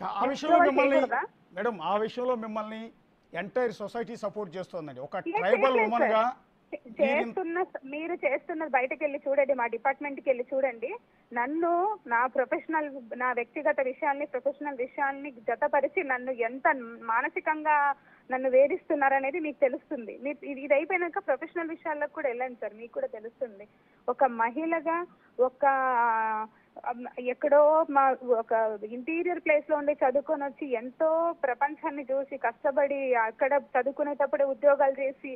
ఆ విషయంలో మిమ్మల్ని మేడం, ఆ విషయంలో మిమ్మల్ని ఎంటైర్ సొసైటీ సపోర్ట్ చేస్తోందండి. ఒక ట్రైబల్ ఉమెన్ గా మీరు చేస్తున్నది బయటకు వెళ్ళి చూడండి, మా డిపార్ట్మెంట్కి వెళ్ళి చూడండి. నన్ను నా వ్యక్తిగత విషయాల్ని, ప్రొఫెషనల్ విషయాల్ని జతపరిచి నన్ను ఎంత మానసికంగా నన్ను వేధిస్తున్నారనేది మీకు తెలుస్తుంది. ఇది అయిపోయినాక ప్రొఫెషనల్ విషయాలకు కూడా వెళ్ళండి సార్, మీకు కూడా తెలుస్తుంది. ఒక మహిళగా ఎక్కడో ఒక ఇంటీరియర్ ప్లేస్ లో ఉండి చదువుకొని వచ్చి ఎంతో ప్రపంచాన్ని చూసి కష్టపడి అక్కడ చదువుకునేటప్పుడు ఉద్యోగాలు చేసి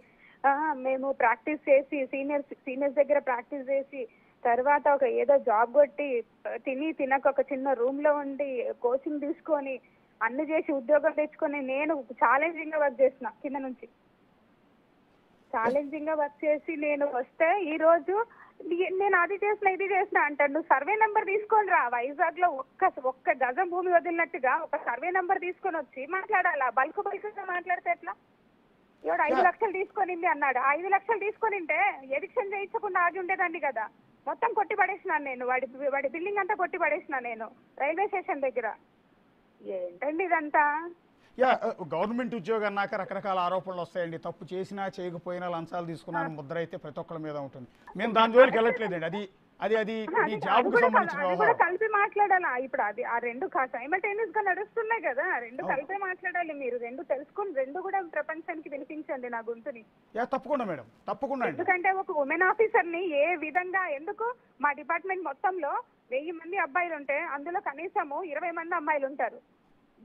మేము ప్రాక్టీస్ చేసి సీనియర్స్ దగ్గర ప్రాక్టీస్ చేసి తర్వాత ఒక ఏదో జాబ్ కొట్టి తినక ఒక చిన్న రూమ్ లో ఉండి కోచింగ్ తీసుకొని అన్ని చేసి ఉద్యోగం తెచ్చుకొని నేను ఛాలెంజింగ్ గా వర్క్ చేసిన, కింద నుంచి ఛాలెంజింగ్ గా వర్క్ చేసి నేను వస్తే ఈ రోజు నేను అది చేసిన ఇది చేసిన అంటాడు. నువ్వు సర్వే నెంబర్ తీసుకొని రా, వైజాగ్ లో ఒక్క గజం భూమి వదిలినట్టుగా ఒక సర్వే నెంబర్ తీసుకొని వచ్చి మాట్లాడాలా? బల్క్గా మాట్లాడితే ఎట్లా? ఇవాడు 5 లక్షలు తీసుకొనింది అన్నాడు. 5 లక్షలు తీసుకొనింటే ఎవిక్షన్ చేయించకుండా ఆగి ఉండేదండి కదా. మొత్తం కొట్టి పడేసినాను నేను, వాడి బిల్డింగ్ అంతా కొట్టి పడేసిన నేను రైల్వే స్టేషన్ దగ్గర. ఏంటండి ఇదంతా? గవర్నమెంట్ ఉద్యోగం అన్నాక రకరకాల ఆరోపణలు వస్తాయండి. తప్పు చేసినా చేయకపోయినా లంచాలు తీసుకున్నాను ముద్ర అయితే ప్రతి ఒక్కరి మీద ఉంటుంది. మేము దాని జోలికి వెళ్ళట్లేదండి. అది మీ జాబ్కు సంబంధించిన వ్యవహారం. కలిపి మాట్లాడాలా? ఇప్పుడు ఆ రెండు సైమల్టేనియస్ గా నడుస్తున్నాయి కదా, రెండు కలిపి మాట్లాడాలి. మీరు రెండు తెలుసుకుని రెండు కూడా ప్రపంచానికి వినిపించండి నా గొంతుని. తప్పకుండా మేడం, తప్పకుండా. ఎందుకంటే ఒక ఉమెన్ ఆఫీసర్ ని ఏ విధంగా, ఎందుకు మా డిపార్ట్మెంట్ మొత్తంలో 1000 మంది అబ్బాయిలు ఉంటే అందులో కనీసము 20 మంది అమ్మాయిలు ఉంటారు.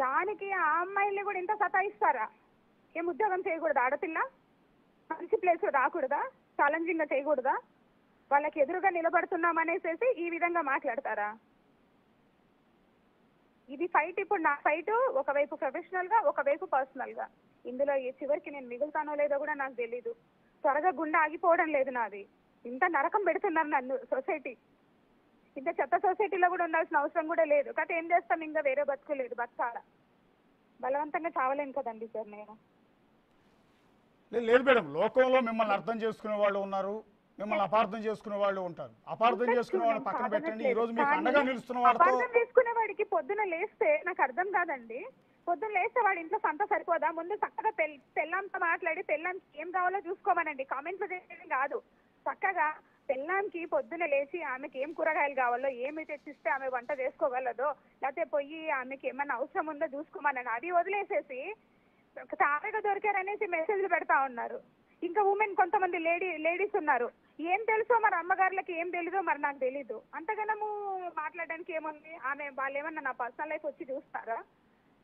దానికి ఆ అమ్మాయిల్ని కూడా ఇంత సతాయిస్తారా? ఏం ఉద్యోగం చేయకూడదా? ఆడపిల్ల మంచి ప్లేస్ రాకూడదా? ఛాలెంజింగ్ గా చేయకూడదా? వాళ్ళకి ఎదురుగా నిలబడుతున్నామనేసేసి ఈ విధంగా మాట్లాడతారా? ఇది ఫైట్. ఇప్పుడు నా ఫైట్ ఒకవైపు ప్రొఫెషనల్ గా, ఒకవైపు పర్సనల్ గా. ఇందులో ఈ చివరికి నేను మిగులుతానో లేదో కూడా నాకు తెలీదు. త్వరగా గుండె ఆగిపోవడం లేదు నాది. ఇంత నరకం పెడుతున్నారు నన్ను సొసైటీ. ఇంత చెత్త సొసైటీలో కూడా ఉండాల్సిన అవసరం కూడా లేదు. కాకపోతే ఏం చేస్తాం, ఇంకా వేరే బతుకు లేదు, బతకాల. బలవంతంగా చావలేను కదండి సార్ నేను. లేదు మేడం, లోకంలో మిమ్మల్ని అర్థం చేసుకునే వాళ్ళు ఉన్నారు, మిమ్మల్ని అపార్థం చేసుకునే వాళ్ళు ఉంటారు. అపార్థం చేసుకునే వాళ్ళు పక్కన పెట్టండి. ఈ రోజు మీకు అండగా నిలుస్తున్న వాళ్ళతో. అపార్థం చేసుకునే వాడికి పొద్దున లేస్తే నాకు అర్థం కాదండి. పొద్దున లేస్తే వాడి ఇంట్లో సంత సరిపోదా? ముందు చక్కగా పెళ్ళాంతో మాట్లాడి పెళ్ళాంకి ఏం కావాలో చూసుకోమనండి. కామెంట్లు చేసేది కాదు. చక్కగా పెళ్ళాంకి పొద్దున లేచి ఆమెకి ఏం కూరగాయలు కావాలో, ఏమి తెచ్చిస్తే ఆమె వంట చేసుకోగలదో, లేకపోతే పోయి ఆమెకి ఏమన్నా అవసరం ఉందో చూసుకోమనండి. అది వదిలేసేసి తారగా దొరికారనేసి మెసేజ్లు పెడతా ఉన్నారు. ఇంకా ఉమెన్ కొంతమంది లేడీస్ ఉన్నారు. ఏం తెలుసో మరి అమ్మగారులకి, ఏం తెలీదో మరి నాకు తెలీదు. అంతగానము మాట్లాడడానికి ఏముంది? వాళ్ళు ఏమన్నా నా పర్సనల్ లైఫ్ వచ్చి చూస్తారా?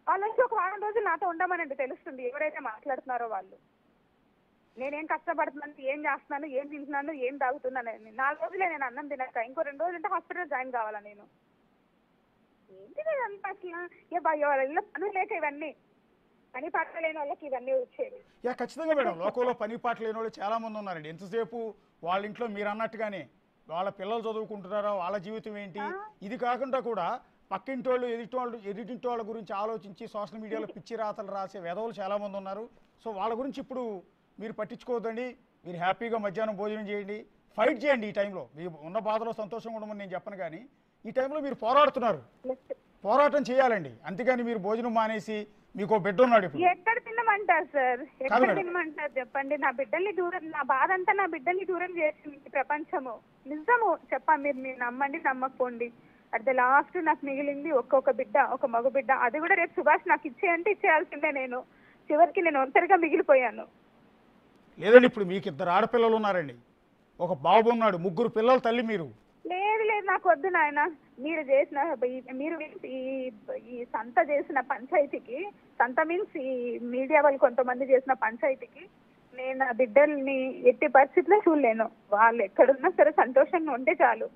వాళ్ళు వచ్చి ఒక వారం రోజులు నాతో ఉండమనండి, తెలుస్తుంది ఎవరైతే మాట్లాడుతున్నారో వాళ్ళు. నేనేం కష్టపడుతున్నాను, ఏం చేస్తున్నాను, ఏం తింటున్నాను, ఏం తాగుతున్నాను. 4 రోజులే నేను అన్నం తినక, ఇంకో 2 రోజులు అంటే హాస్పిటల్ జాయిన్ కావాలా నేను? ఏంటి అంతా అసలు? పనులు లేక ఇవన్నీ, పని పాట లేని వాళ్ళకి ఇవన్నీ వచ్చేవి. ఖచ్చితంగా మేడం, లోకంలో పని పాట లేని వాళ్ళు చాలా మంది ఉన్నారండి. ఎంతసేపు వాళ్ళ ఇంట్లో మీరు అన్నట్టుగానే వాళ్ళ పిల్లలు చదువుకుంటున్నారా, వాళ్ళ జీవితం ఏంటి, ఇది కాకుండా కూడా పక్కింటి వాళ్ళు ఎదుటింటి వాళ్ళ గురించి ఆలోచించి సోషల్ మీడియాలో పిచ్చి రాతలు రాసే వెధవులు చాలా మంది ఉన్నారు. సో వాళ్ళ గురించి ఇప్పుడు మీరు పట్టించుకోవద్దండి. మీరు హ్యాపీగా మధ్యాహ్నం భోజనం చేయండి, ఫైట్ చేయండి. ఈ టైంలో మీరు ఉన్న బాధలో సంతోషంగా ఉండమని నేను చెప్పను, కానీ ఈ టైంలో మీరు పోరాడుతున్నారు, పోరాటం చేయాలండి. అంతేగాని మీరు భోజనం మానేసి మీకు బిడ్డ ఉన్నాడు, ఎక్కడ తినమంటారు సార్? ఎక్కడ తినమంటారు చెప్పండి? నా బిడ్డల్ని దూరం, నా బాధ అంతా నా బిడ్డల్ని దూరం చేసింది ప్రపంచము. నిజము చెప్పండి, మీరు నమ్మండి నమ్మకపోండి. అట్ ద లాస్ట్ నాకు మిగిలింది ఒక్కొక్క బిడ్డ, ఒక మగ బిడ్డ. అది కూడా రేపు సుభాష్ నాకు ఇచ్చేయంటే ఇచ్చేయాల్సిందే. నేను చివరికి నేను ఒంటరిగా మిగిలిపోయాను. లేదండి, ఇప్పుడు మీకు 2 ఆడపిల్లలు ఉన్నారండి, ఒక బాబు ఉన్నాడు, 3 పిల్లల తల్లి మీరు. లేదు నాకు వద్దు నాయన. మీరు ఈ సంత చేసిన పంచాయతీకి, సంత మీన్స్ ఈ మీడియా వాళ్ళు కొంతమంది చేసిన పంచాయతీకి నేను ఆ బిడ్డల్ని ఎట్టి పరిస్థితిలో చూడలేను. వాళ్ళు ఎక్కడున్నా సరే సంతోషంగా ఉంటే చాలు.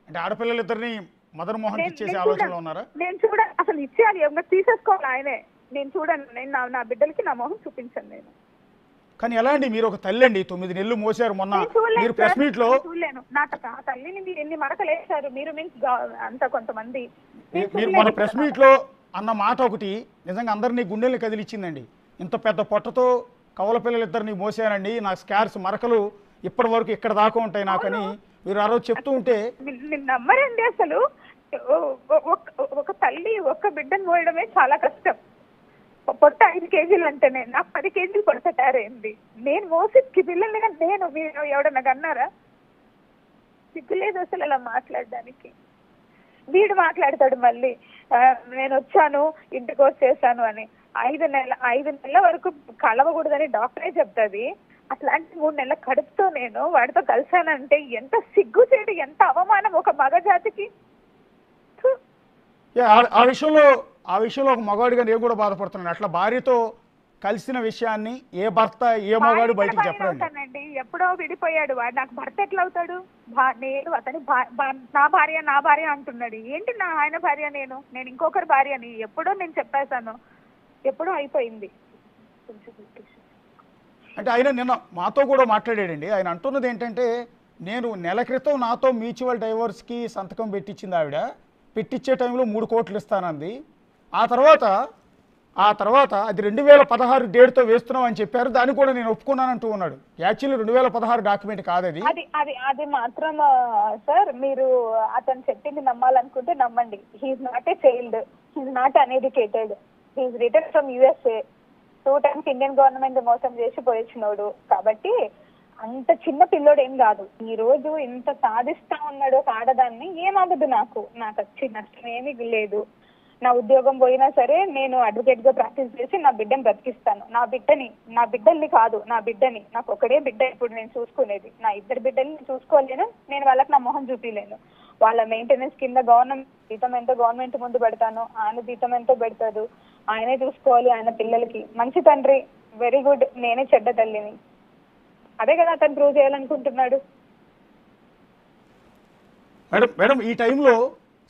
అంటే ఆడపిల్లలిద్దరిని మదన్ మోహన్ ఇచ్చేసే ఆలోచనలో ఉన్నారా? నేను అసలు ఇచ్చేయాలి, తీసేసుకోవాలి ఆయనే. నేను చూడను, నేను నా బిడ్డలకి నా మొహం చూపించాను నేను. కానీ ఎలా అండి, మీరు ఒక తల్లి అండి, 9 నెలలు మోసారు. మొన్న మీరు ప్రెస్ మీట్ లో చూడలేను. నా తల్లిని మీరు ఎన్ని మడకలేశారు మీరు, మీన్స్ అంత కొంతమంది. మీరు మన ప్రెస్ మీట్ లో అన్న మాట ఒకటి నిజంగా అందరినీ గుండెల్ని కదిలిచ్చిందండి. ఇంత పెద్ద పొట్టతో కవల పిల్లలిద్దరిని మోసానండి, నా స్కార్స్ మరకలు ఇప్పటి వరకు ఇక్కడ దాకా ఉంటాయి నాకని మీరు ఆ రోజు చెప్తూ ఉంటే నమ్మరండి. అసలు ఒక తల్లి ఒక్క బిడ్డను మోయడమే చాలా కష్టం. పొట్ట 5 కేజీలు అంటేనే నాకు 10 కేజీలు పొట్ట తయారైంది. నేను మోసి పిల్లల్ని నేను మీరు ఎవడన్నా కన్నారా? సిగ్గులేదు అసలు అలా మాట్లాడడానికి. వీడు మాట్లాడతాడు మళ్ళీ నేను వచ్చాను ఇంటికి వచ్చేసాను అని. 5 నెలల వరకు కలవకూడదని డాక్టరే చెప్తుంది. అట్లాంటి 3 నెలల కడుపుతో నేను వాడితో కలిసానంటే ఎంత సిగ్గుచేటు, ఎంత అవమానం ఒక మగ జాతికి. ఆ విషయంలో ఒక మగవాడిగా నేను కూడా బాధపడుతున్నాను. అట్లా భార్యతో కలిసిన విషయాన్ని ఏ భర్త ఏ మగాడు బయటకు చెప్పండి. ఎప్పుడో విడిపోయాడు వాడు, నాకు భర్త ఎట్లా అవుతాడు? నేను అతని నా భార్య అంటున్నాడు. ఏంటి నా ఆయన భార్య, నేను ఇంకొకరి భార్యని ఎప్పుడో నేను చెప్పేశాను, ఎప్పుడో అయిపోయింది. అంటే ఆయన నిన్న మాతో కూడా మాట్లాడాడండి. ఆయన అంటున్నది ఏంటంటే, నేను నెల క్రితం నాతో మ్యూచువల్ డైవర్స్కి సంతకం పెట్టించింది ఆవిడ. పెట్టించే టైంలో 3 కోట్లు ఇస్తానంది. ఆ తర్వాత అది 2016 డేట్తో వేస్తున్నాం అని చెప్పారు. దాన్ని కూడా నేను ఒప్పుకున్నానంటూ ఉన్నాడు. యాక్చువల్లీ 2016 డాక్యుమెంట్ కాదు అది. అది మాత్రం సార్, మీరు అతను చెప్పింది నమ్మాలనుకుంటే నమ్మండి. He's not a child, he's not uneducated, he's return from USA. 2 times Indian government మోసం చేసి పోయిచ్చినోడు. కాబట్టి అంత చిన్న పిల్లోడు ఏం కాదు. ఈ రోజు ఇంత సాధిస్తా ఉన్నాడు ఒక ఆడదాన్ని. ఏమవ్వదు, నాకు వచ్చి నష్టం ఏమీ లేదు. నా ఉద్యోగం పోయినా సరే నేను అడ్వకేట్ గా ప్రాక్టీస్ చేసి నా బిడ్డని బ్రతికిస్తాను. నా బిడ్డల్ని కాదు, నా బిడ్డని. నాకు ఒకడే బిడ్డ ఇప్పుడు నేను చూసుకునేది. నా 2 బిడ్డల్ని చూసుకోలేను. నేను వాళ్ళకి నా మొహం చూపించలేను. వాళ్ళ మెయింటెనెన్స్ కింద గవర్నమెంట్ జీతం ఎంతో గవర్నమెంట్ ముందు పెడతాను. ఆయన జీతం ఎంతో పెడతాడు. ఆయనే చూసుకోవాలి. ఆయన పిల్లలకి మంచి తండ్రి, వెరీ గుడ్. నేనే చెడ్డ తల్లిని. అదే కదా అతను ప్రూవ్ చేయాలనుకుంటున్నాడు. మేడం ఈ టైంలో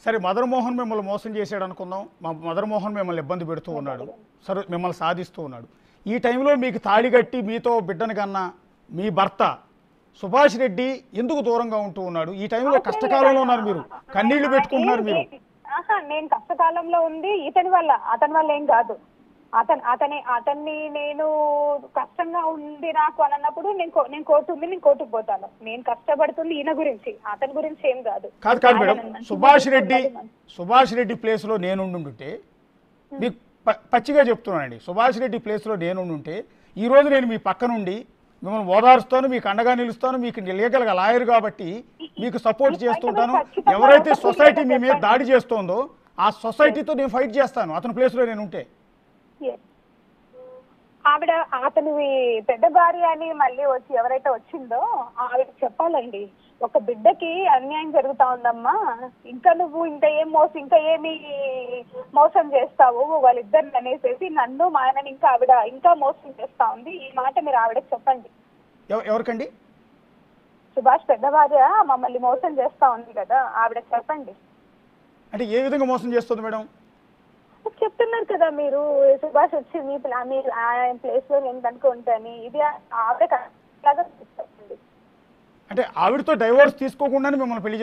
సరే మదర్ మోహన్ మిమ్మల్ని మోసం చేశాడు అనుకుందాం. మదర్ మోహన్ మిమ్మల్ని ఇబ్బంది పెడుతూ ఉన్నాడు, సరే మిమ్మల్ని సాధిస్తూ ఉన్నాడు. ఈ టైంలో మీకు తాళి కట్టి మీతో బిడ్డను కన్నా మీ భర్త సుభాష్ రెడ్డి ఎందుకు దూరంగా ఉంటూ ఉన్నాడు? ఈ టైంలో కష్టకాలంలో ఉన్నారు, మీరు కన్నీళ్లు పెట్టుకుంటున్నారు. మీరు నేను కష్టకాలంలో ఉంది అతని వల్ల ఏం కాదు. అతన్ని నేను కష్టంగా ఉంది నాకు అని అన్నప్పుడు నేను కోర్టుకు పోతాను. నేను కష్టపడుతుంది ఈయన గురించి, అతని గురించి ఏం కాదు. కాదు మేడం, సుభాష్ రెడ్డి ప్లేస్ లో నేనుండుంటే, మీకు పచ్చిగా చెప్తున్నానండి, సుభాష్ రెడ్డి ప్లేస్ లో నేనుండుంటే ఈ రోజు నేను మీ పక్క నుండి మిమ్మల్ని ఓదారుస్తాను, మీకు అండగా నిలుస్తాను. మీకు లీగల్గా లాయర్ కాబట్టి మీకు సపోర్ట్ చేస్తుంటాను. ఎవరైతే సొసైటీ మీ మీద దాడి చేస్తోందో ఆ సొసైటీతో నేను ఫైట్ చేస్తాను అతని ప్లేస్ లో నేను ఉంటే. ఆవిడ అతని పెద్ద భార్య అని మళ్ళీ వచ్చి ఎవరైతే వచ్చిందో ఆవిడ చెప్పాలండి, ఒక బిడ్డకి అన్యాయం జరుగుతా ఉందమ్మా, ఇంకా నువ్వు ఇంకా ఏమి మోసం చేస్తావు వాళ్ళిద్దరిని అనేసి నన్ను మా ఆయనని ఇంకా మోసం చేస్తా ఉంది. ఈ మాట మీరు ఆవిడకి చెప్పండి. ఎవరికండి? సుభాష్ పెద్ద భార్య మమ్మల్ని మోసం చేస్తా ఉంది కదా, ఆవిడకి చెప్పండి. అంటే ఏ విధంగా మోసం చేస్తుంది మేడం? చెప్తున్నారు కదా మీరు, సుభాష్ వచ్చి మీ ప్లేస్ లో నేను కనుక్కుంటాను. ఇది ఆవిడ అంటే ఆవిడతో డైవోర్స్ తీసుకోకుండానే మిమ్మల్ని పెళ్లి